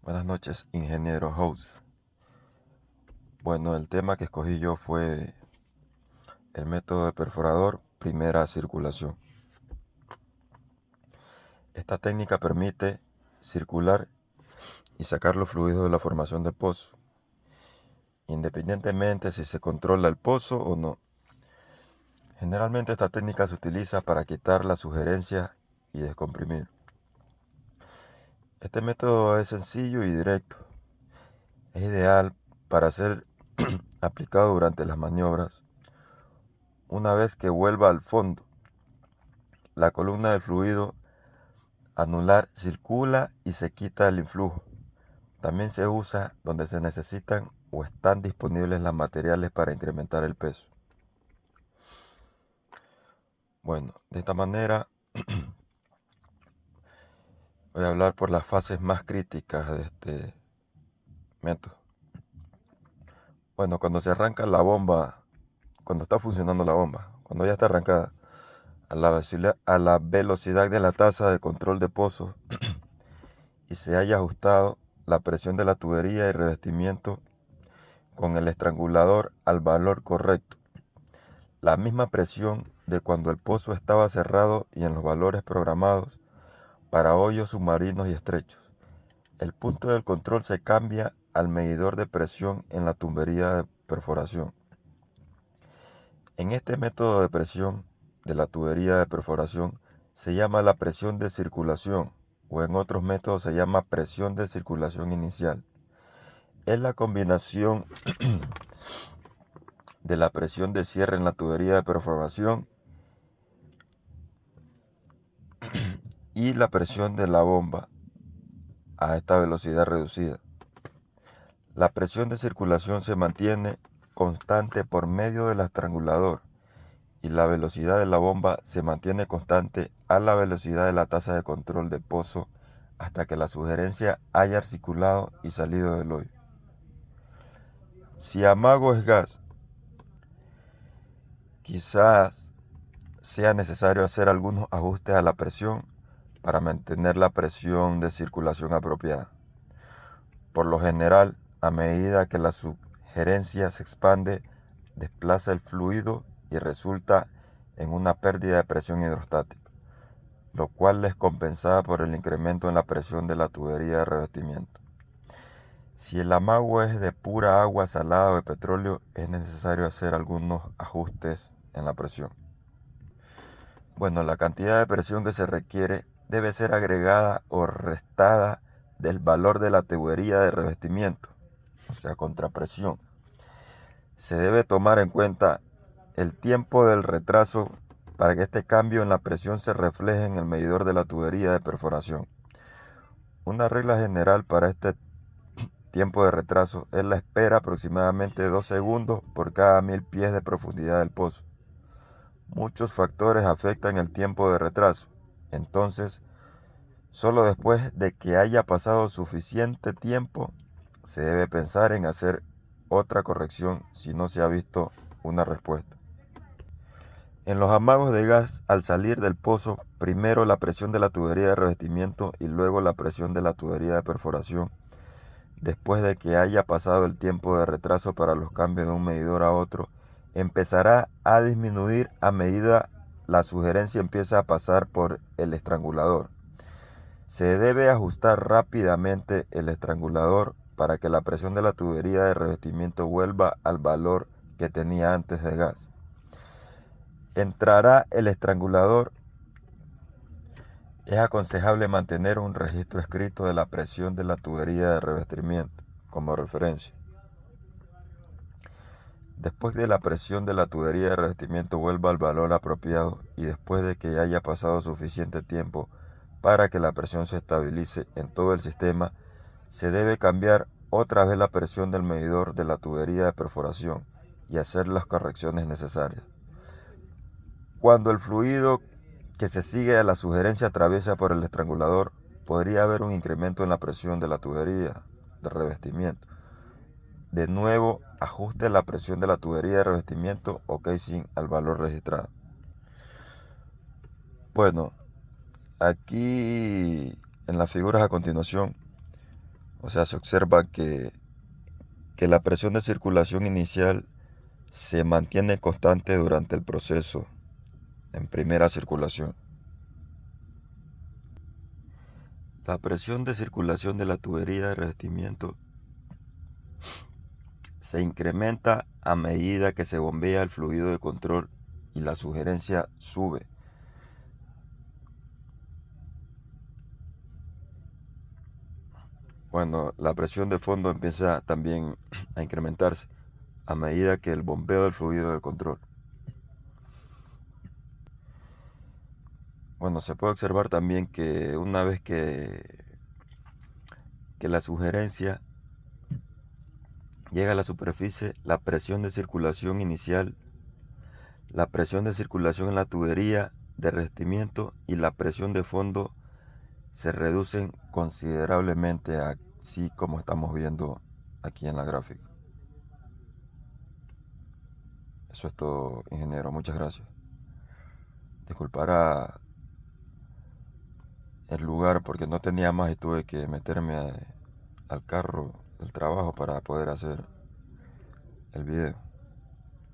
Buenas noches, ingeniero House. Bueno, el tema que escogí yo fue el método de perforador, primera circulación. Esta técnica permite circular y sacar los fluidos de la formación del pozo, independientemente si se controla el pozo o no. Generalmente esta técnica se utiliza para quitar la sugerencia y descomprimir. Este método es sencillo y directo. Es ideal para ser aplicado durante las maniobras. Una vez que vuelva al fondo, la columna del fluido anular circula y se quita el influjo. También se usa donde se necesitan o están disponibles los materiales para incrementar el peso. Bueno, de esta manera voy a hablar por las fases más críticas de este método. Bueno, cuando se arranca la bomba, cuando está funcionando la bomba, cuando ya está arrancada, a la velocidad de la tasa de control de pozo y se haya ajustado la presión de la tubería y revestimiento con el estrangulador al valor correcto. La misma presión de cuando el pozo estaba cerrado y en los valores programados para hoyos submarinos y estrechos. El punto del control se cambia al medidor de presión en la tubería de perforación. En este método de presión de la tubería de perforación se llama la presión de circulación o en otros métodos se llama presión de circulación inicial. Es la combinación de la presión de cierre en la tubería de perforación y la presión de la bomba a esta velocidad reducida. La presión de circulación se mantiene constante por medio del estrangulador y la velocidad de la bomba se mantiene constante a la velocidad de la tasa de control de pozo hasta que la sugerencia haya circulado y salido del hoyo. Si amago es gas, quizás sea necesario hacer algunos ajustes a la presión para mantener la presión de circulación apropiada. Por lo general, a medida que la sugerencia se expande, desplaza el fluido y resulta en una pérdida de presión hidrostática, lo cual es compensada por el incremento en la presión de la tubería de revestimiento. Si el amago es de pura agua salada o de petróleo, es necesario hacer algunos ajustes en la presión. Bueno, la cantidad de presión que se requiere debe ser agregada o restada del valor de la tubería de revestimiento, o sea, contrapresión. Se debe tomar en cuenta el tiempo del retraso para que este cambio en la presión se refleje en el medidor de la tubería de perforación. Una regla general para este tiempo de retraso es la espera aproximadamente 2 segundos por cada 1000 pies de profundidad del pozo. Muchos factores afectan el tiempo de retraso. Entonces, solo después de que haya pasado suficiente tiempo, se debe pensar en hacer otra corrección si no se ha visto una respuesta. En los amagos de gas, al salir del pozo, primero la presión de la tubería de revestimiento y luego la presión de la tubería de perforación. Después de que haya pasado el tiempo de retraso para los cambios de un medidor a otro, empezará a disminuir a medida la sugerencia empieza a pasar por el estrangulador. Se debe ajustar rápidamente el estrangulador para que la presión de la tubería de revestimiento vuelva al valor que tenía antes de gas. Entrará el estrangulador. Es aconsejable mantener un registro escrito de la presión de la tubería de revestimiento como referencia. Después de la presión de la tubería de revestimiento vuelva al valor apropiado y después de que haya pasado suficiente tiempo para que la presión se estabilice en todo el sistema, se debe cambiar otra vez la presión del medidor de la tubería de perforación y hacer las correcciones necesarias. Cuando el fluido que se sigue a la sugerencia atraviesa por el estrangulador, podría haber un incremento en la presión de la tubería de revestimiento. De nuevo, ajuste la presión de la tubería de revestimiento o casing al valor registrado. Bueno, aquí en las figuras a continuación O sea, se observa que la presión de circulación inicial se mantiene constante durante el proceso en primera circulación. La presión de circulación de la tubería de revestimiento se incrementa a medida que se bombea el fluido de control y la sugerencia sube. Bueno, la presión de fondo empieza también a incrementarse a medida que el bombeo del fluido del control. Bueno, se puede observar también que una vez que la sugerencia llega a la superficie, la presión de circulación inicial, la presión de circulación en la tubería de revestimiento y la presión de fondo se reducen considerablemente, así como estamos viendo aquí en la gráfica. Eso es todo, ingeniero. Muchas gracias. Disculpará el lugar porque no tenía más y tuve que meterme al carro del trabajo para poder hacer el video.